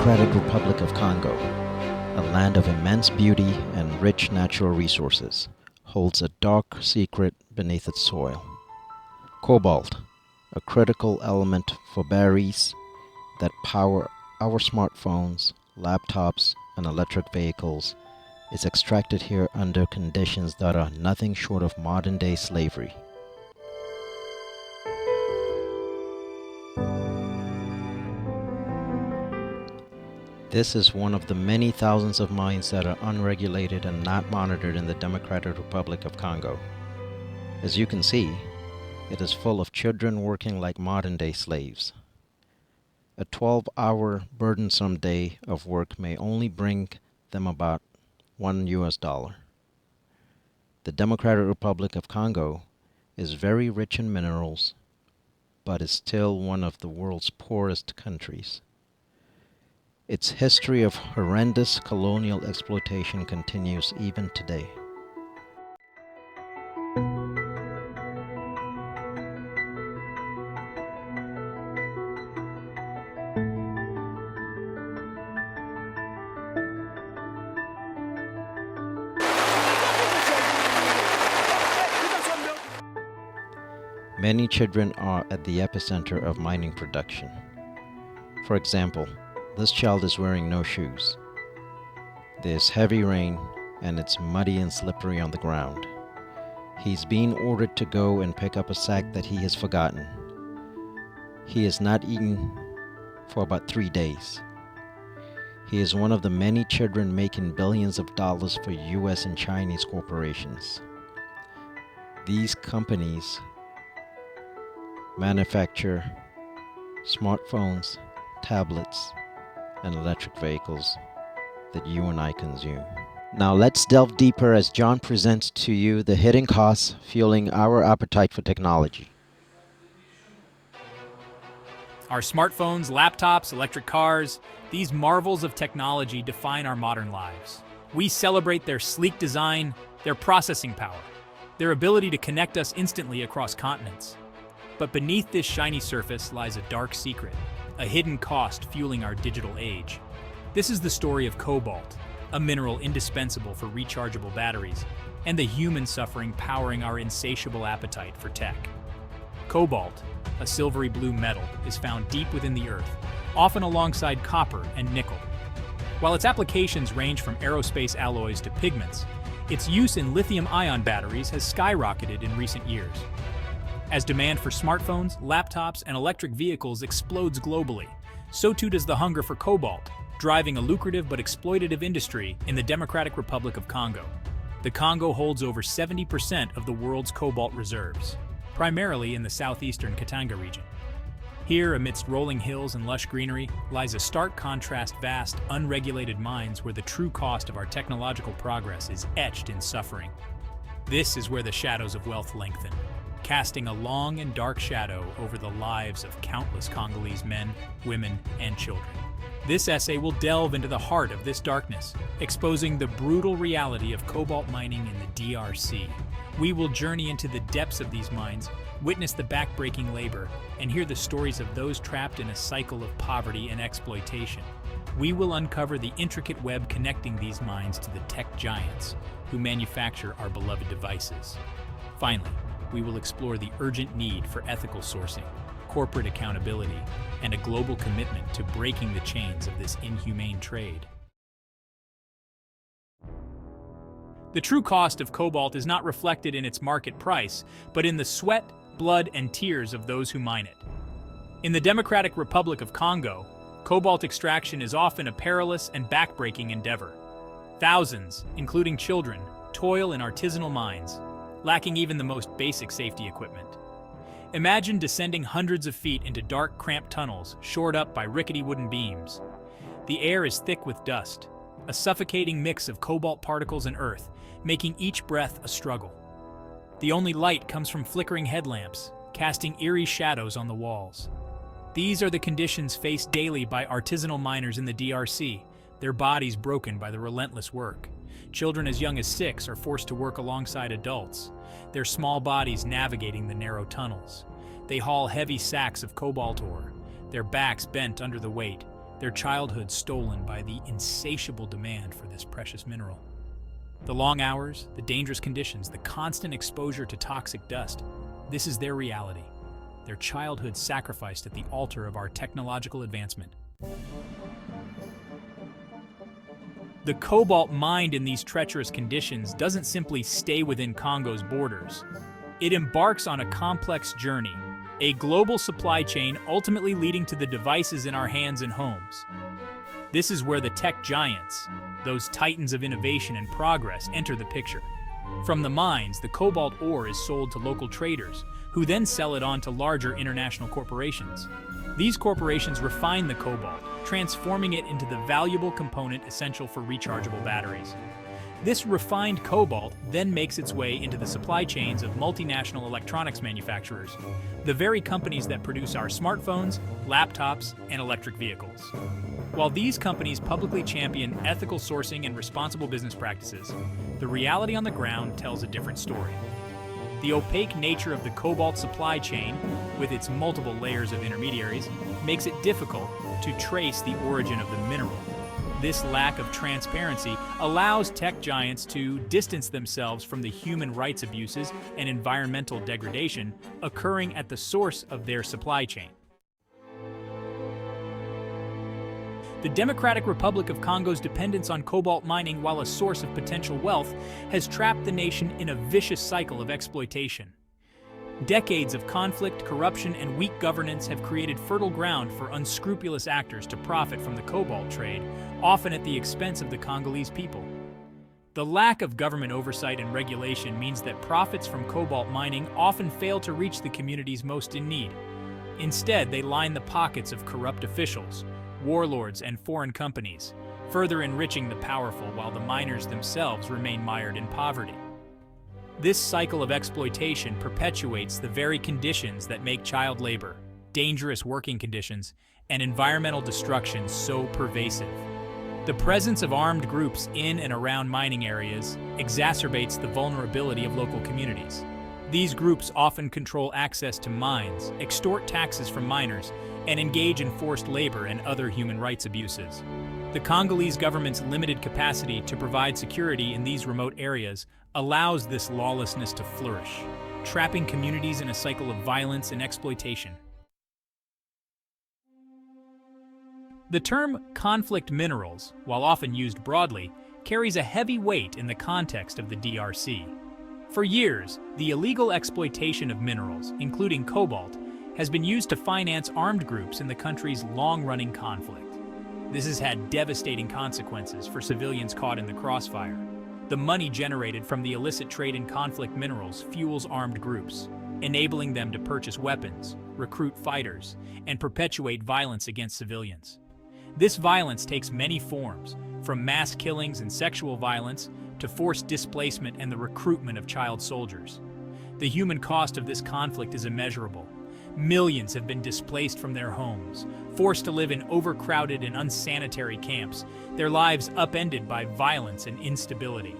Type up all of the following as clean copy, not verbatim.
Democratic Republic of Congo, a land of immense beauty and rich natural resources, holds a dark secret beneath its soil. Cobalt, a critical element for batteries that power our smartphones, laptops, and electric vehicles, is extracted here under conditions that are nothing short of modern-day slavery. This is one of the many thousands of mines that are unregulated and not monitored in the Democratic Republic of Congo. As you can see, it is full of children working like modern-day slaves. A 12-hour burdensome day of work may only bring them about $1. The Democratic Republic of Congo is very rich in minerals, but is still one of the world's poorest countries. Its history of horrendous colonial exploitation continues even today. Many children are at the epicenter of mining production. For example, this child is wearing no shoes. There's heavy rain and it's muddy and slippery on the ground. He's being ordered to go and pick up a sack that he has forgotten. He has not eaten for about 3 days. He is one of the many children making billions of dollars for US and Chinese corporations. These companies manufacture smartphones, tablets, and electric vehicles that you and I consume. Now let's delve deeper as John presents to you the hidden costs fueling our appetite for technology. Our smartphones, laptops, electric cars, these marvels of technology define our modern lives. We celebrate their sleek design, their processing power, their ability to connect us instantly across continents. But beneath this shiny surface lies a dark secret, a hidden cost fueling our digital age. This is the story of cobalt, a mineral indispensable for rechargeable batteries, and the human suffering powering our insatiable appetite for tech. Cobalt, a silvery blue metal, is found deep within the earth, often alongside copper and nickel. While its applications range from aerospace alloys to pigments, its use in lithium-ion batteries has skyrocketed in recent years. As demand for smartphones, laptops, and electric vehicles explodes globally, so too does the hunger for cobalt, driving a lucrative but exploitative industry in the Democratic Republic of Congo. The Congo holds over 70% of the world's cobalt reserves, primarily in the southeastern Katanga region. Here, amidst rolling hills and lush greenery, lies a stark contrast: vast, unregulated mines where the true cost of our technological progress is etched in suffering. This is where the shadows of wealth lengthen, casting a long and dark shadow over the lives of countless Congolese men, women, and children. This essay will delve into the heart of this darkness, exposing the brutal reality of cobalt mining in the DRC. We will journey into the depths of these mines, witness the backbreaking labor, and hear the stories of those trapped in a cycle of poverty and exploitation. We will uncover the intricate web connecting these mines to the tech giants who manufacture our beloved devices. Finally, we will explore the urgent need for ethical sourcing, corporate accountability, and a global commitment to breaking the chains of this inhumane trade. The true cost of cobalt is not reflected in its market price, but in the sweat, blood, and tears of those who mine it. In the Democratic Republic of Congo, cobalt extraction is often a perilous and backbreaking endeavor. Thousands, including children, toil in artisanal mines, lacking even the most basic safety equipment. Imagine descending hundreds of feet into dark, cramped tunnels shored up by rickety wooden beams. The air is thick with dust, a suffocating mix of cobalt particles and earth, making each breath a struggle. The only light comes from flickering headlamps, casting eerie shadows on the walls. These are the conditions faced daily by artisanal miners in the DRC, their bodies broken by the relentless work. Children as young as 6 are forced to work alongside adults, their small bodies navigating the narrow tunnels. They haul heavy sacks of cobalt ore, their backs bent under the weight, their childhood stolen by the insatiable demand for this precious mineral. The long hours, the dangerous conditions, the constant exposure to toxic dust, this is their reality. Their childhood sacrificed at the altar of our technological advancement. The cobalt mined in these treacherous conditions doesn't simply stay within Congo's borders. It embarks on a complex journey, a global supply chain ultimately leading to the devices in our hands and homes. This is where the tech giants, those titans of innovation and progress, enter the picture. From the mines, the cobalt ore is sold to local traders, who then sell it on to larger international corporations. These corporations refine the cobalt, transforming it into the valuable component essential for rechargeable batteries. This refined cobalt then makes its way into the supply chains of multinational electronics manufacturers, the very companies that produce our smartphones, laptops, and electric vehicles. While these companies publicly champion ethical sourcing and responsible business practices, the reality on the ground tells a different story. The opaque nature of the cobalt supply chain, with its multiple layers of intermediaries, makes it difficult to trace the origin of the mineral. This lack of transparency allows tech giants to distance themselves from the human rights abuses and environmental degradation occurring at the source of their supply chain. The Democratic Republic of Congo's dependence on cobalt mining, while a source of potential wealth, has trapped the nation in a vicious cycle of exploitation. Decades of conflict, corruption, and weak governance have created fertile ground for unscrupulous actors to profit from the cobalt trade, often at the expense of the Congolese people. The lack of government oversight and regulation means that profits from cobalt mining often fail to reach the communities most in need. Instead, they line the pockets of corrupt officials, warlords, and foreign companies, further enriching the powerful while the miners themselves remain mired in poverty. This cycle of exploitation perpetuates the very conditions that make child labor, dangerous working conditions, and environmental destruction so pervasive. The presence of armed groups in and around mining areas exacerbates the vulnerability of local communities. These groups often control access to mines, extort taxes from miners, and engage in forced labor and other human rights abuses. The Congolese government's limited capacity to provide security in these remote areas allows this lawlessness to flourish, trapping communities in a cycle of violence and exploitation. The term conflict minerals, while often used broadly, carries a heavy weight in the context of the DRC. For years, the illegal exploitation of minerals, including cobalt, has been used to finance armed groups in the country's long-running conflict. This has had devastating consequences for civilians caught in the crossfire. The money generated from the illicit trade in conflict minerals fuels armed groups, enabling them to purchase weapons, recruit fighters, and perpetuate violence against civilians. This violence takes many forms, from mass killings and sexual violence to forced displacement and the recruitment of child soldiers. The human cost of this conflict is immeasurable. Millions have been displaced from their homes, forced to live in overcrowded and unsanitary camps, their lives upended by violence and instability.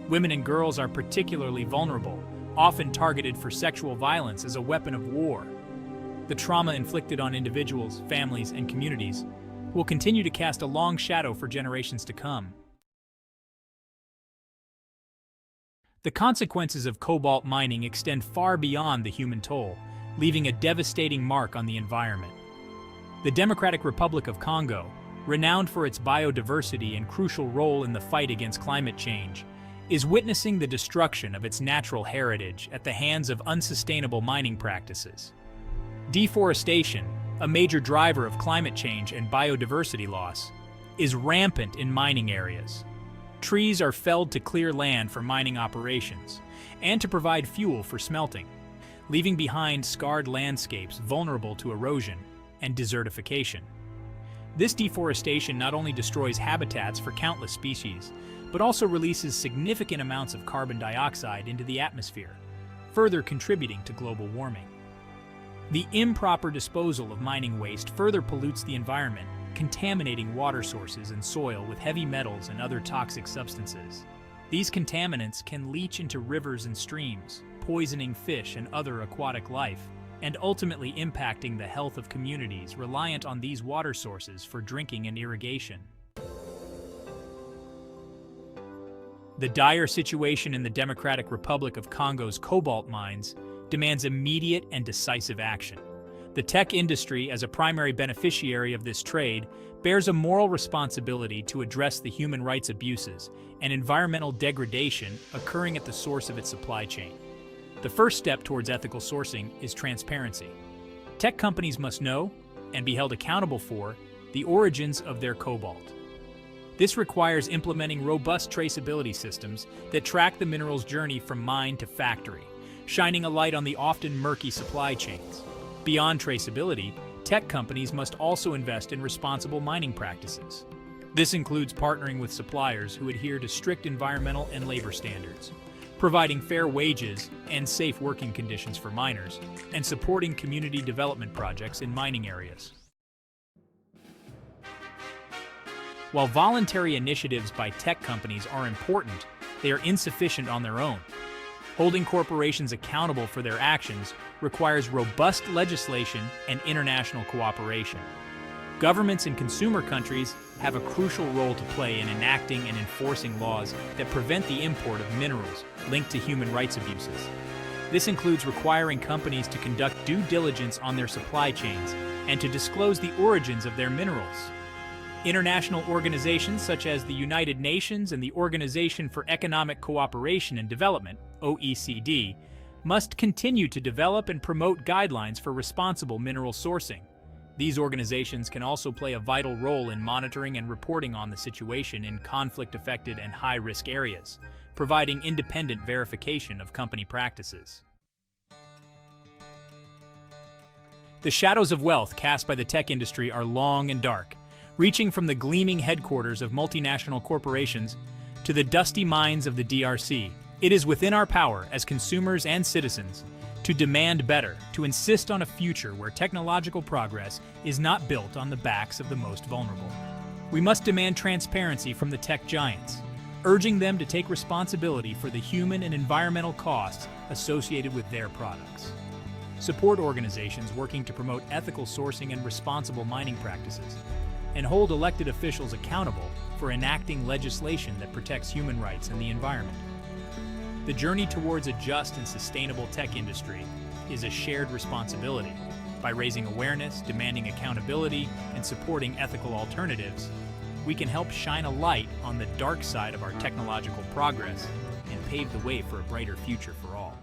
Women and girls are particularly vulnerable, often targeted for sexual violence as a weapon of war. The trauma inflicted on individuals, families, and communities will continue to cast a long shadow for generations to come. The consequences of cobalt mining extend far beyond the human toll, leaving a devastating mark on the environment. The Democratic Republic of Congo, renowned for its biodiversity and crucial role in the fight against climate change, is witnessing the destruction of its natural heritage at the hands of unsustainable mining practices. Deforestation, a major driver of climate change and biodiversity loss, is rampant in mining areas. Trees are felled to clear land for mining operations and to provide fuel for smelting, leaving behind scarred landscapes vulnerable to erosion and desertification. This deforestation not only destroys habitats for countless species, but also releases significant amounts of carbon dioxide into the atmosphere, further contributing to global warming. The improper disposal of mining waste further pollutes the environment, contaminating water sources and soil with heavy metals and other toxic substances. These contaminants can leach into rivers and streams, poisoning fish and other aquatic life, and ultimately impacting the health of communities reliant on these water sources for drinking and irrigation. The dire situation in the Democratic Republic of Congo's cobalt mines demands immediate and decisive action. The tech industry, as a primary beneficiary of this trade, bears a moral responsibility to address the human rights abuses and environmental degradation occurring at the source of its supply chain. The first step towards ethical sourcing is transparency. Tech companies must know, and be held accountable for, the origins of their cobalt. This requires implementing robust traceability systems that track the mineral's journey from mine to factory, shining a light on the often murky supply chains. Beyond traceability, tech companies must also invest in responsible mining practices. This includes partnering with suppliers who adhere to strict environmental and labor standards, providing fair wages and safe working conditions for miners, and supporting community development projects in mining areas. While voluntary initiatives by tech companies are important, they are insufficient on their own. Holding corporations accountable for their actions requires robust legislation and international cooperation. Governments in consumer countries have a crucial role to play in enacting and enforcing laws that prevent the import of minerals linked to human rights abuses. This includes requiring companies to conduct due diligence on their supply chains and to disclose the origins of their minerals. International organizations such as the United Nations and the Organization for Economic Cooperation and Development, OECD, must continue to develop and promote guidelines for responsible mineral sourcing. These organizations can also play a vital role in monitoring and reporting on the situation in conflict-affected and high-risk areas, providing independent verification of company practices. The shadows of wealth cast by the tech industry are long and dark, reaching from the gleaming headquarters of multinational corporations to the dusty mines of the DRC. It is within our power as consumers and citizens to demand better, to insist on a future where technological progress is not built on the backs of the most vulnerable. We must demand transparency from the tech giants, urging them to take responsibility for the human and environmental costs associated with their products. Support organizations working to promote ethical sourcing and responsible mining practices, and hold elected officials accountable for enacting legislation that protects human rights and the environment. The journey towards a just and sustainable tech industry is a shared responsibility. By raising awareness, demanding accountability, and supporting ethical alternatives, we can help shine a light on the dark side of our technological progress and pave the way for a brighter future for all.